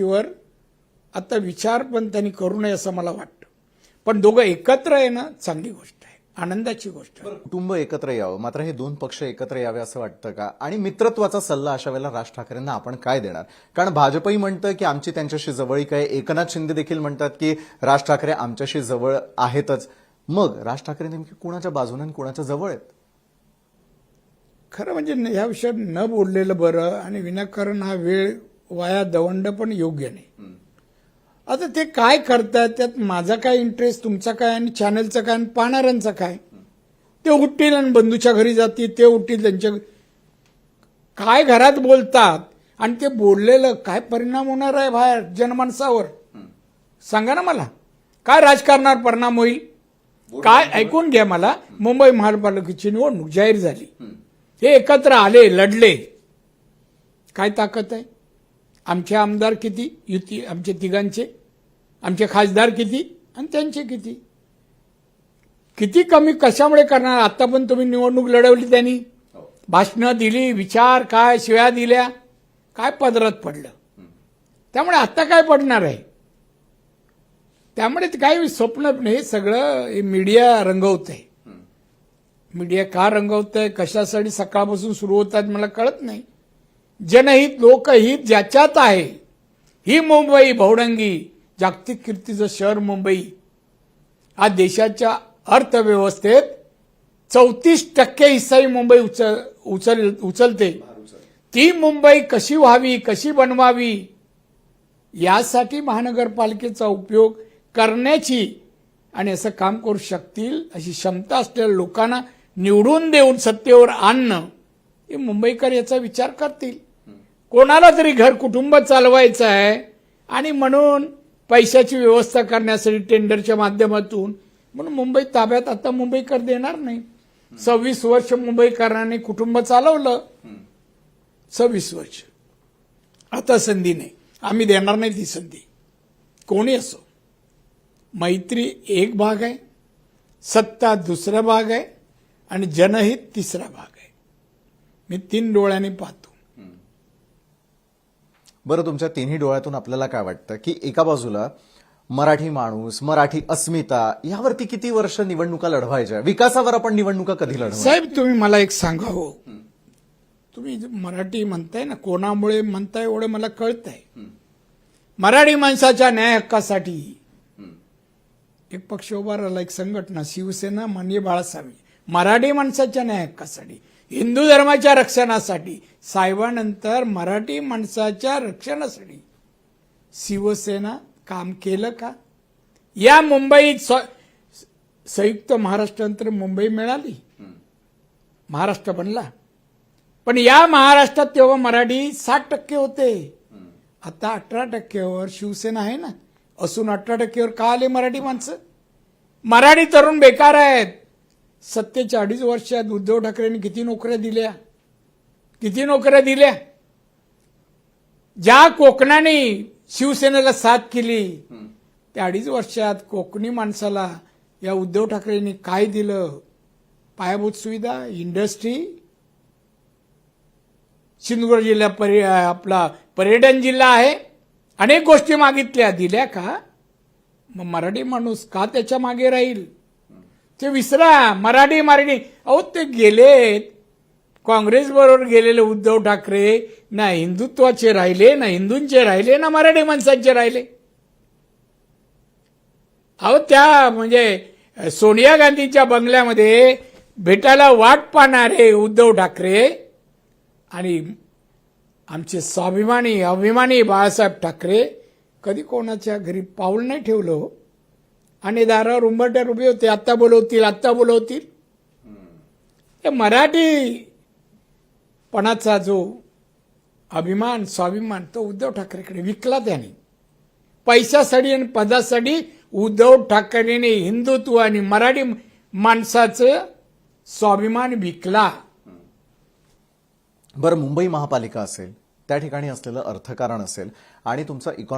वर आता विचार पण त्यांनी करू नये असं मला वाटतं. पण दोघं एकत्र येणं चांगली गोष्ट आहे, आनंदाची गोष्ट आहे. कुटुंब एकत्र यावं, मात्र हे दोन पक्ष एकत्र यावे असं वाटतं का? आणि मित्रत्वाचा सल्ला अशा वेळेला राज ठाकरेंना आपण काय देणार? कारण भाजपही म्हणतं की आमची त्यांच्याशी जवळीक आहे, एकनाथ शिंदे देखील म्हणतात की राज ठाकरे आमच्याशी जवळ आहेतच. मग राज ठाकरे नेमके कुणाच्या बाजूने आणि कुणाच्या जवळ आहेत? खरं म्हणजे या विषयात न बोललेलं बरं, आणि विनाकारण हा वेळ वाया दवंड पण योग्य नाही. आता ते काय करतात त्यात माझा काय इंटरेस्ट, तुमचा काय, आणि चॅनलचा काय, आणि पाहणाऱ्यांचा काय? ते उठतील आणि बंधूच्या घरी जातील, ते उठतील त्यांच्या काय घरात बोलतात, आणि ते बोललेलं काय परिणाम होणार आहे बाहेर जनमानसावर? सांगा ना मला. काय राजकारणावर परिणाम होईल? काय ऐकून घ्या मला. मुंबई महानगरपालिकेची निवडणूक जाहीर झाली, हे एकत्र आले, लढले. काय ताकद आहे? आमचे आमदार किती युती, आमचे तिघांचे, आमचे खासदार किती आणि त्यांचे किती? किती कमी कशामुळे करणार? आता पण तुम्ही निवडणूक लढवली, त्यांनी भाषणं दिली, विचार काय, शिव्या दिल्या, काय पदरात पडलं? त्यामुळे आता काय पडणार आहे? त्यामुळे काही स्वप्न नाही, सगळं मीडिया रंगवतंय. मीडिया का रंगवतंय, कशासाठी सकाळपासून सुरू होतात मला कळत नाही. जनहित लोकहित ज्याच्यात आहे, ही मुंबई भवडंगी जागतिक कीर्तीचं शहर मुंबई आज देशाच्या अर्थव्यवस्थेत 34% हिस्सा ही मुंबई उचलते. ती मुंबई कशी व्हावी, कशी बनवावी, यासाठी महानगरपालिकेचा उपयोग करण्याची आणि असं काम करू शकतील अशी क्षमता असलेल्या लोकांना निवडून देऊन सत्तेवर आणणं, हे मुंबईकर याचा विचार करतील. कोणाला तरी घर कुटुंब चालवायचं आहे आणि म्हणून पैशाची व्यवस्था करण्यासाठी टेंडरच्या माध्यमातून म्हणून मुंबई ताब्यात आता मुंबईकर देणार नाही. 26 वर्ष मुंबईकरांनी कुटुंब चालवलं, 26 वर्ष. आता संधी नाही, आम्ही देणार नाही ती संधी. कोणी असो, मैत्री एक भाग आहे, सत्ता दुसरा भाग आहे, आणि जनहित तिसरा भाग आहे. मी 3 डोळ्यांनी पाहतो. बरं, तुमच्या तिन्ही डोळ्यातून आपल्याला काय वाटतं की एका बाजूला मराठी माणूस, मराठी अस्मिता, यावरती किती वर्ष निवडणुका लढवायच्या, विकासावर आपण निवडणुका कधी लढवायच्या? साहेब, तुम्ही मला एक सांगा हो, तुम्ही मराठी म्हणताय ना, कोणामुळे म्हणताय एवढं मला कळतंय. मराठी माणसाच्या न्याय हक्कासाठी एक पक्ष उभा राहिला, एक संघटना, शिवसेना, माननीय बाळासाहेब. मराठी माणसाच्या न्याय हक्कासाठी, हिंदू धर्माच्या रक्षणासाठी, साहेबांनंतर मराठी माणसाच्या रक्षणासाठी शिवसेना काम केलं का? या मुंबईत संयुक्त महाराष्ट्रानंतर मुंबई मिळाली, महाराष्ट्र बनला. पण या महाराष्ट्रात तेव्हा मराठी 60% होते, आता 18%वर शिवसेना आहे ना. असून 18%वर का आले मराठी माणसं? मराठी तरुण बेकार आहेत. सत्तेच्या 2.5 वर्षात उद्धव ठाकरेंनी किती नोकऱ्या दिल्या, किती नोकऱ्या दिल्या? ज्या कोकणाने शिवसेनेला साथ केली, त्या 2.5 वर्षात कोकणी माणसाला या उद्धव ठाकरेंनी काय दिलं? पायाभूत सुविधा, इंडस्ट्री. सिंधुदुर्ग जिल्हा आपला पर्यटन जिल्हा आहे, अनेक गोष्टी मागितल्या, दिल्या का? मग मराठी माणूस का त्याच्या मागे राहील? ते विसरा. मराठी अहो, ते गेलेत काँग्रेस बरोबर गेलेले उद्धव ठाकरे, ना हिंदुत्वाचे राहिले, ना हिंदूंचे राहिले, ना मराठी माणसांचे राहिले. अहो, त्या म्हणजे सोनिया गांधीच्या बंगल्यामध्ये भेटायला वाट पाहणारे उद्धव ठाकरे आणि आमचे स्वाभिमानी अभिमानी बाळासाहेब ठाकरे कधी कोणाच्या घरी पाऊल नाही ठेवलं, आणि दारावर उंबरठ्यावर उभे होते. आत्ता बोलवतील, आत्ता बोलवतील. हे मराठीपणाचा जो अभिमान, स्वाभिमान, तो उद्धव ठाकरेकडे विकला त्याने. पैशासाठी आणि पदासाठी उद्धव ठाकरेने हिंदुत्व आणि मराठी माणसाचं स्वाभिमान विकला. बरं, मुंबई महापालिका असेल, त्या ठिकाणी असलेलं अर्थकारण असेल, आणि तुमचा